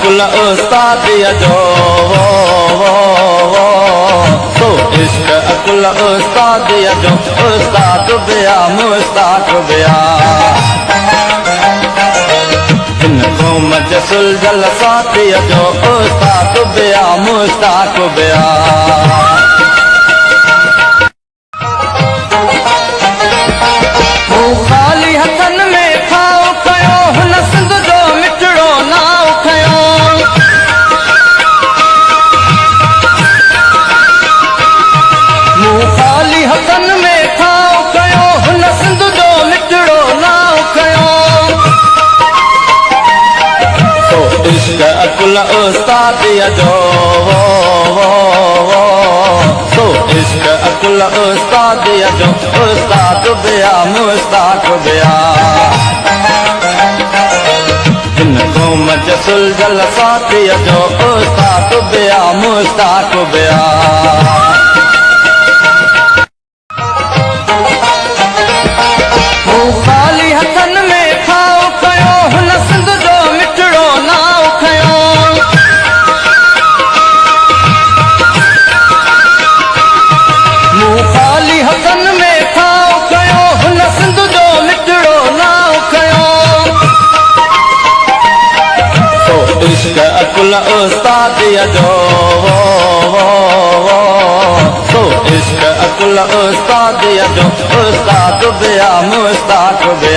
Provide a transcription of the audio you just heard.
अकुल उस्ताद जो तो इश्क अकुल उस्ताद जो उस्ताद बिया मुस्ताक बिया इनको मजसुल जलसात जो उस्ताद बिया मुस्ताक बिया खाली हथन में खाओ कयो हुन सिंध जो मिठड़ो नाव खयो मूं खाली हथन में खाओ कयो हुन सिंध जो मिठड़ो नाव खयो तो इश्क अकुल उस्ताद जो तो इश्क अकुल उस्ताद जो उस्ताद बिया मुस्ताक बिया इनको मजसुल जलसात जो उस्ताद बिया मुस्ताक बिया खाली हथन में खाओ कयो हुन सिंध जो मिठड़ो नाव खयो मूं खाली हथन में खाओ कयो हुन सिंध जो मिठड़ो नाव खयो तो इश्क अकुल उस्ताद जो तो इश्क अकुल उस्ताद जो उस्ताद बिया मुस्ताक बिया